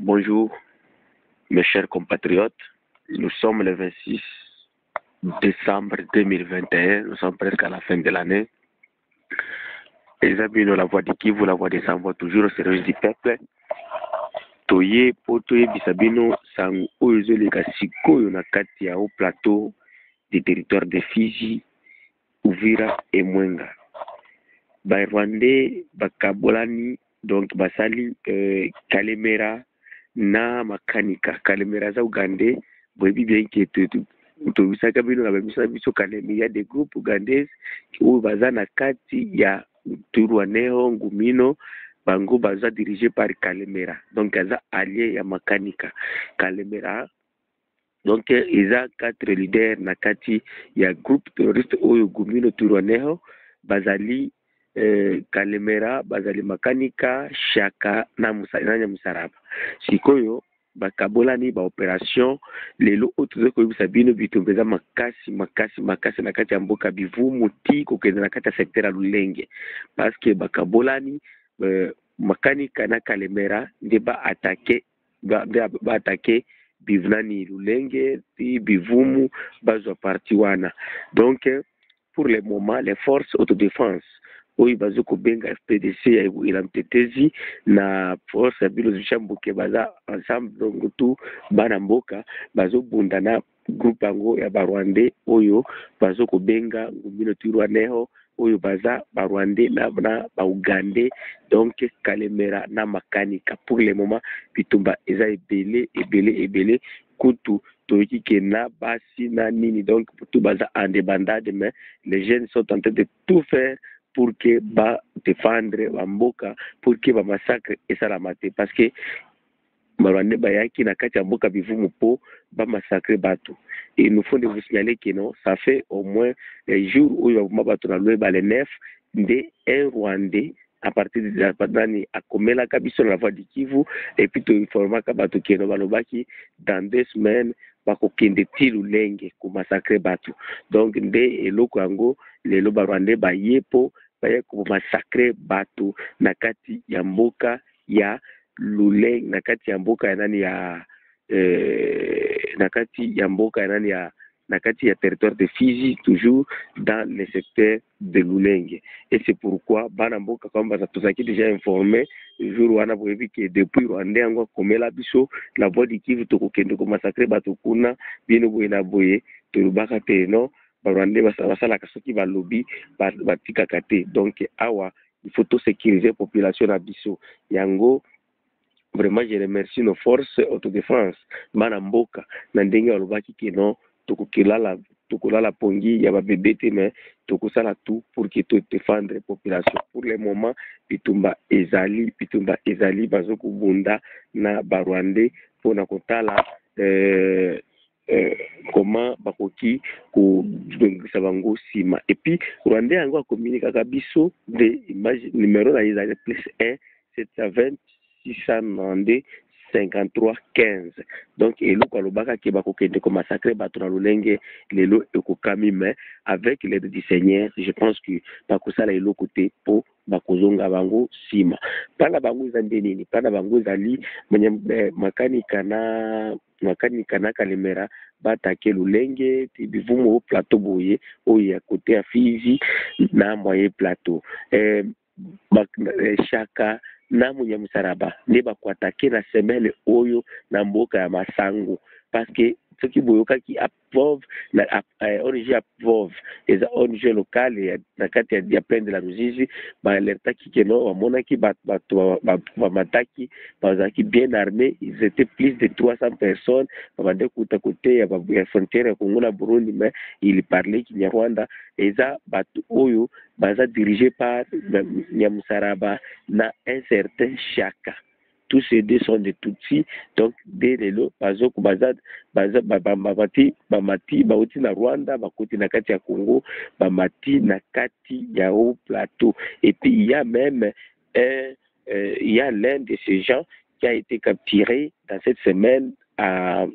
Bonjour, mes chers compatriotes. Nous sommes le 26 décembre 2021. Nous sommes presque à la fin de l'année. Examinons la voix de Kivu, la voix de Savoie, toujours au service du peuple. Toye potoye bisabino sangu oyo leka sikoyo na kati ya au plateau du territoire de Fizi, Uvira et Mwenga. Rwandais bakabolani donc basali Kalemera na makanika Kalemera za Ugandais boyebi bien que tobisaka bino na bamisa biso Kalemera, il y a des groupes ugandais oyo baza na kati ya Turwaneho Ngumino, bango baza dirigé par Kalemera, donc aza allié ya makanika Kalemera. Donc iza 4 leaders na kati ya groupe terroriste oyo Ngumino Turwaneho bazali Kalemera, bazali makanika Shaka na Musaraba. Sikoyo bakabolani ba operation lelo otuze ko yibisa bino bitumbeza makasi na kati ya mboka Bivumu ti kokenda na kati ya secteur ya Lulenge, parce que bakabolani makanika na Kalemera nde ba attaquer bivnani Lulenge ti Bivumu bazwa parti wana. Donc pour le moment les forces autodéfense oyo bazo kobenga FPDC ya ilamtetezi na force ya bino zishambuke baza ensemble, donc tout bana mboka bazo bunda na groupe yango ya Barwandais oyo bazo kobenga Ngumino Turwaneho oyo baza Barwandais na Baugandais, donc Kalemera na makanika. Pour le moment bitumba eza ebele kutu toyoki ke na basi na nini, donc tout baza en débandade, mais les jeunes sont en train de tout faire pour que ba défendre Mboka, pour que ba massacre et ça la maté, parce que Barwandais bayaki na kati ya mboka Bivumu po ba massacrer bato. Et il nous faut de vous signaler que non, ça fait au moins les jours où il va bato na loe ba le 9 de un Rwandais à partir de la pandémie a comela kabiso la voix du Kivu, et puis to informa ka bato ke no balobaki dans 2 semaines bakokende ti Lulenge ko massacrer bato. Donc nde eloko yango lelo Barwandais bayepo baye ko massacrer bato na kati ya mboka ya Lulenge, na kati ya mboka ya nani ya na kati ya mboka ya nani ya na kati ya territoire de Fizi, toujours dans le secteur de Lulenge. Et c'est pourquoi bana mboka comme bazatozaki déjà informé jour wana boyebi que depuis Rwandais yango komela biso la voix du Kivu tokokende ko massacrer bato kuna bino boye na boye tolobaka te non Rwandais basalaka soki balobi batikaka te. Donc awa il faut tout sécuriser population na biso yango. Vraiment je remercie nos forces autodéfense bana mboka na ndenge balobaki ke non tokolala pongi ya babebe te, mais tokosala tout pour que to défendre population. Pour le moment bitumba ezali bazo kubunda na Barwandais pona kotala comment bakoki kudongisa bango sima. Et puis Rwandais yango a communiqué biso de image numéro na ezali +1 720 692 53 15. Donc eloko alobaka ke bakokende ko massacrer bato na Lulenge lelo ekokami, mais avec l'aide du Seigneur je pense que bakosala eloko te po bakozonga bango sima. Pana bango ezande nini, pana bango ezali makanika na Kalemera batake Lulenge ti Bivumu au plateau boye oyo ya côté ya Fizi na moyen plateau Shaka na Musaraba ne bakwatake na semaine oyo na mboka ya Masango, parce que soki boyokaki apove na ONG apove eza ONG locale na kati ya plaine de la Ruzizi baalertaki ke non bamonaki bato bamataki bazalaki bien armés, ils étaient plus de 300 personnes babande kuta kote ya frontière ya Congo na Burundi, mais il parlait Kinyarwanda. Eza bato oyo baza dirigé par Nyamusaraba na un certain Shaka. Tous ces deux sont des Tutsis, donc dès lelo bazoko bazad bamati bauti na Rwanda bakoti na kati ya Congo bamati na kati ya au plateau. Et puis il y a même il y a l'un de ces gens qui a été capturé dans cette semaine à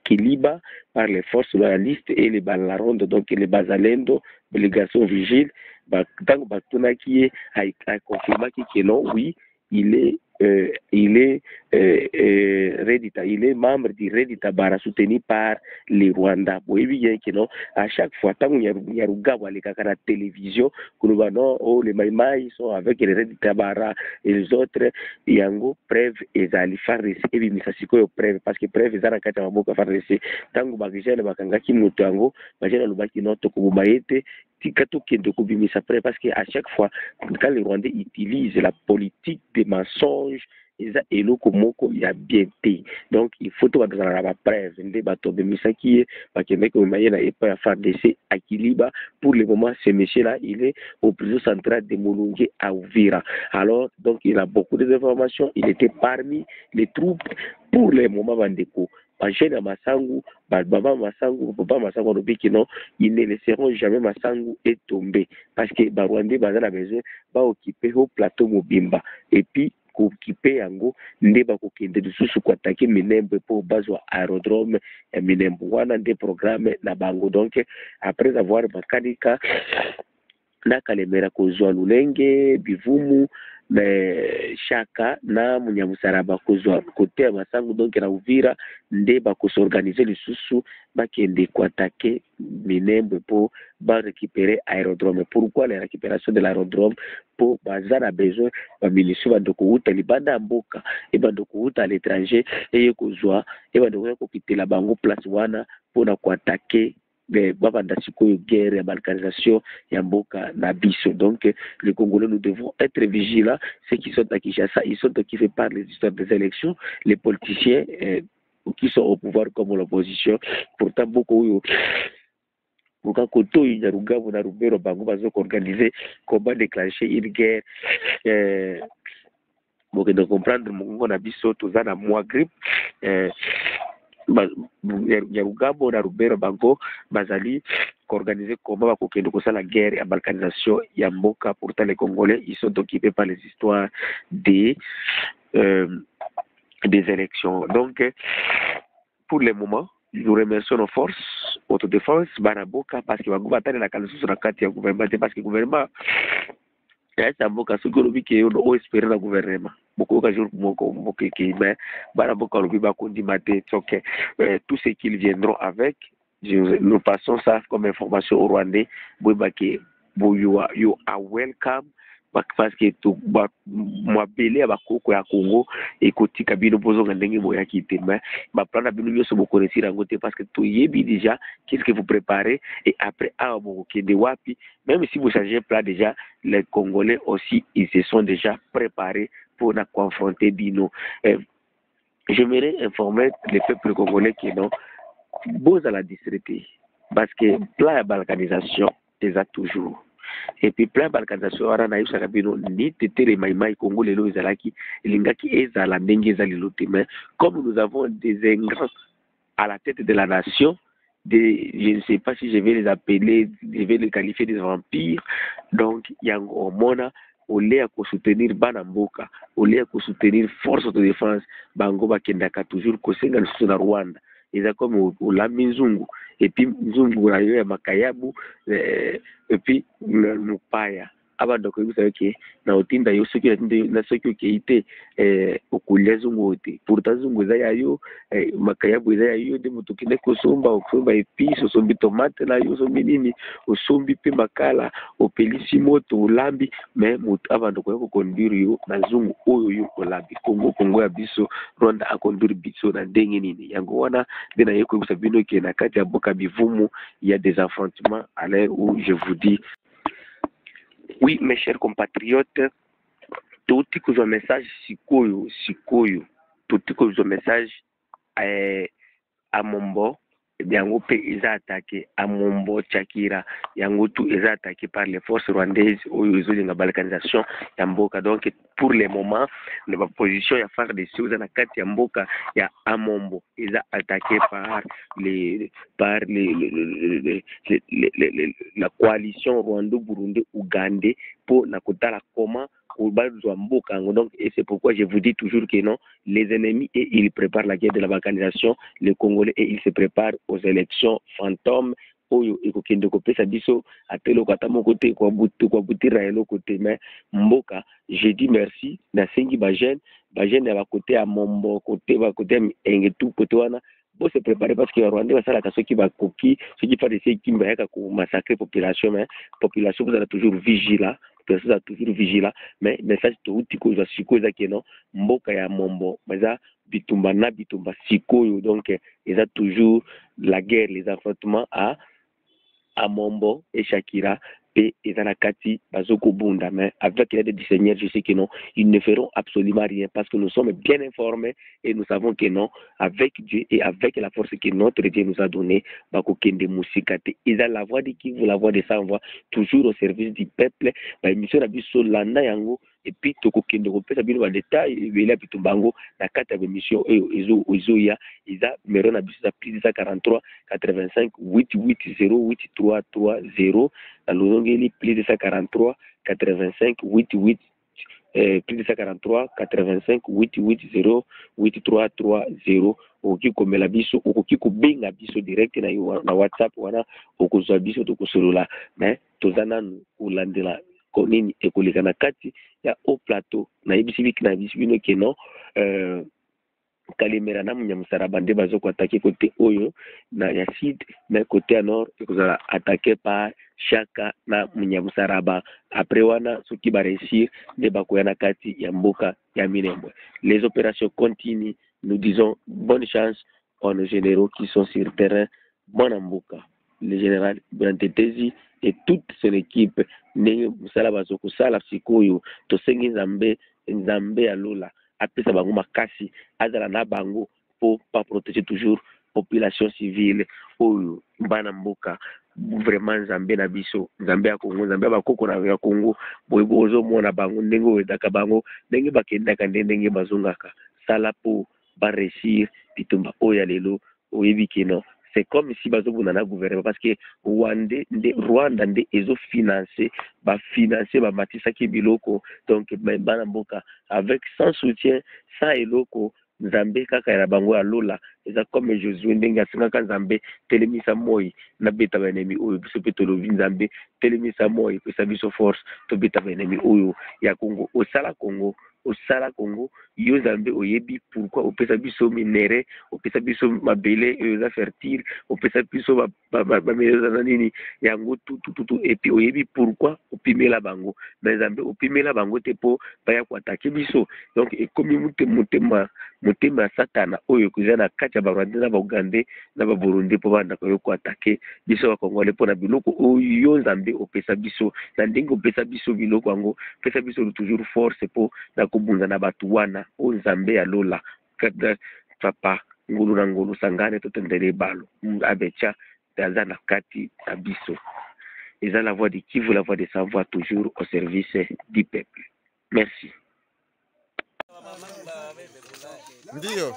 Kiliba par les forces loyalistes et les Balaronde, donc les Bazalendo, les garçons vigiles. Tant que a confirmé que non, oui, il est il est membre du Redi Tabara soutenu par les Rwandais. Oui, bien que non, à chaque fois, tant qu'il y a la télévision, que nous voyons, oh, les Maïmaï sont avec les Redi Tabara et les autres, il y a un preuve et zali farisi et bien ça c'est quoi preuve parce que preuve zana kata maboka farisi tangu bagijana bakangaki moto yango bajana lubaki noto kubumayete tikato kende kubimisa preuve parce que à chaque fois quand les Rwandais utilisent la politique des mensonges eza eloko moko ya bien te donc il faut to bazala na preuve nde bato bemisaki bakende ko mayena epa ya FARDC akiliba pour le moment ce monsieur là il est au prison central de Mulunge à Uvira. Alors donc il a beaucoup d'informations, il était parmi les troupes pour le moment bandeko jeune Masangu, Baba Masangu, Papa Masangu, non, ils ne laisseront jamais Masangu et tomber parce que Barwandais a besoin va occuper au plateau Mobimba et puis occuper yango ndeba kokende dususu kwataki Minembwe pour bazwa aérodrome ya Minembwe wana des programmes na bango donc après avoir bakanika na Kalemera kozwa Lulenge Bivumu Shaka na Munyamusaraba kozwa kote ya Masangu donc na Uvira nde bakosorganiser lisusu bakende kwatake Minembwe pour récupérer aérodrome. Pourquoi la récupération de l'aérodrome? Pour bazar a besoin ba milisu bandoko uta libanda mboka e bandoko uta à l'étranger et kozwa e bandoko ko kitela bango place wana pour na kwatake babanda sikoyo guerre ya balkanisation ya mboka na biso. Donc les Congolais nous devons être vigilants. Ceux qui sont à Kinshasa, ils sont occupés par les histoires des élections, les politiciens qui sont au pouvoir comme l'opposition. Pourtant beaucoup Buka koto ya Rugabo na Rubero bango bazo organiser combat déclencher une guerre donc de comprendre mongo na biso toza na mois grippe ya Rugabo na Rubero bango bazali organiser combat ba kokendo kosala guerre ya balkanisation ya mboka. Pourtant les Congolais ils sont occupés par les histoires des élections. Donc pour le moment nous remercions nos forces autodéfense banaboka parce que bago batane na kalisusu na kati ya gouvernement parce que gouvernement ya mboka soki olobi ke o espérer na gouvernement beaucoup ka jour moko ke mais banaboka olobi bakondima te donc tout ce qu'ils viendront avec nous passons ça comme information au Rwandais boyebake you are welcome parce que to mwabele ya bakoko ya Congo ekotika bino bozonga ndenge boya kite mais ba plan na bino nyoso bokonesi rango te parce que to yebi déjà qu'est-ce que vous préparez et après bon de wapi même si vous changez plan déjà les Congolais aussi ils se sont déjà préparés pour na confronter bino. J'aimerais informer les peuples congolais qui non beaux à la distraité parce que plan de balkanisation les a toujours. Et puis plein balkanisation wana na yusaka bino ni tetere maimai Congo lelo ezalaki lingaki ezala ndenge ezali lote mais comme nous avons des ingrats à la tête de la nation je ne sais pas si je vais les appeler, je vais les qualifier des vampires, donc yango mona au lieu de soutenir Banamboka, au lieu de soutenir force de défense bango bakendaka toujours kosenga lisusu na Rwanda eza comme olami nzungu et puis nzungu na yo ya makayabu et puis mupaya abandoko yebisa ke na otinda yo soki na soki okeite okulia zungu te pourtant zungu eza ya yo makayabu eza ya yo nde moto kende kosomba epice osombi tomate na yo osombi nini osombi pe makala opelisi moto olambi mais moto abandoko ya kokonduire yo na zungu oyo yo olambi Kongo ya biso Rwanda akonduire biso na ndenge nini yango wana nde na ye koyebisa bino ke na kati ya mboka Bivumu il y a des affrontements à l'heure où je vous dis. Oui, mes chers compatriotes, tout ce message sikoyo, tout ce message à Mombo, yango pe eza attaqué à Mombo Chakira, yango tout eza attaqué par les forces rwandaises ou la balkanisation ya mboka. Donc pour le moment, la position ya FARDC eza na kati ya mboka ya Amombo eza attaqué par la coalition Rwando-Burundi-Ougandais pour na kotala comment donc, et c'est pourquoi je vous dis toujours que non, les ennemis, et ils préparent la guerre de la balkanisation, les Congolais, et ils se préparent aux élections fantômes oyo ekokende kopesa biso atelo kata moko te kwa butira eloko te. Mais mboka je dis merci na sengi ba jeune ya bakote ya Mombo côté bakote Engetu côté wana bon se préparer parce que Rwanda va la soki bakoki soki pas essayer kimba yaka ko massacrer population. Mais population vous êtes toujours vigilant, personne a toujours vigilant. Mais message to utiko za sikoyo za keno mboka ya Mombo baza bitumba na bitumba sikoyo. Donc ils ont toujours la guerre, les affrontements à Mombo et Shakira et Zanakati Bazoko Bunda. Mais avec l'aide du Seigneur, je sais que non, ils ne feront absolument rien parce que nous sommes bien informés et nous savons que non, avec Dieu et avec la force que notre Dieu nous a donnée, Bakokende Musikate, ils ont la voix de qui vous la voix de sans voix, toujours au service du peuple. Mission na biso landa yango et puis tokokende kopesa bino ba détail ebele bitumbango na kata ya mission ezo ya iza numéro na biso plus 143 85 880 8330 na lozongeli plus 143 85 88 plus 143 85 880 8330 okoki komela biso, okoki kobenga biso direct na WhatsApp wana okozwa biso tokosolola. Mais toza nanu kolandela konini ekoleka na kati ya au plateau na yebisi biki na biso bino ke non Kalimera na Munyamusaraba nde bazoko attaquer côté oyo na ya sud, mais côté nord ekozala attaqué par Shaka na Munyamusaraba. Après wana soki ba réussir nde bakoya na kati ya mboka ya Minembwe. Les opérations continuent. Nous disons bonne chance aux généraux qui sont sur terrain. Bonne mboka. Le général Brantetezi et toute son équipe ndenge musala bazoko sala sikoyo to sengi nzambe alola apesa bango makasi azala na bango pour pas protéger toujours population civile oyo bana mboka. Vraiment nzambe na biso, nzambe ya Kongo, nzambe bakoko na ya Kongo boye bozo mona bango ndenge oyedaka bango ndenge bakendaka ndenge bazongaka sala po ba réussir bitumba oya lelo oyebi keno. C'est comme si bazobuna na gouvernement parce que Rwanda nde ezo financer ba matisa ki biloko. Donc bana mboka avec sans soutien sans eloko nzambe kaka ya bango ya lola eza comme Josué ndenge asengaka nzambe telemisa moi na beta ba enemi oyo biso pe tolobi nzambe telemisa moi pesa biso force to beta ba enemi oyo ya Congo osala Congo yo nzambe oyebi pourquoi opesa biso minere opesa biso mabele eza fertile opesa biso ba minere na nini yango tout et puis oyebi pourquoi opimela bango mais nzambe opimela bango te po baya ko attaquer biso. Donc ekomi motema satana oyo kuza na kati ya Rwanda na Uganda na Burundi po banda ko attaquer biso ba Congolais po na biloko oyo nzambe opesa biso na ndenge opesa biso biloko yango pesa biso toujours force po na kobunza na batu wana o nzambe ya lola kada papa ngulu na ngulu sangane totendele balo abecha daza na kati ya biso. Eza la voix de Kivu, la voix de sa voix toujours au service du peuple. Merci. Ndio.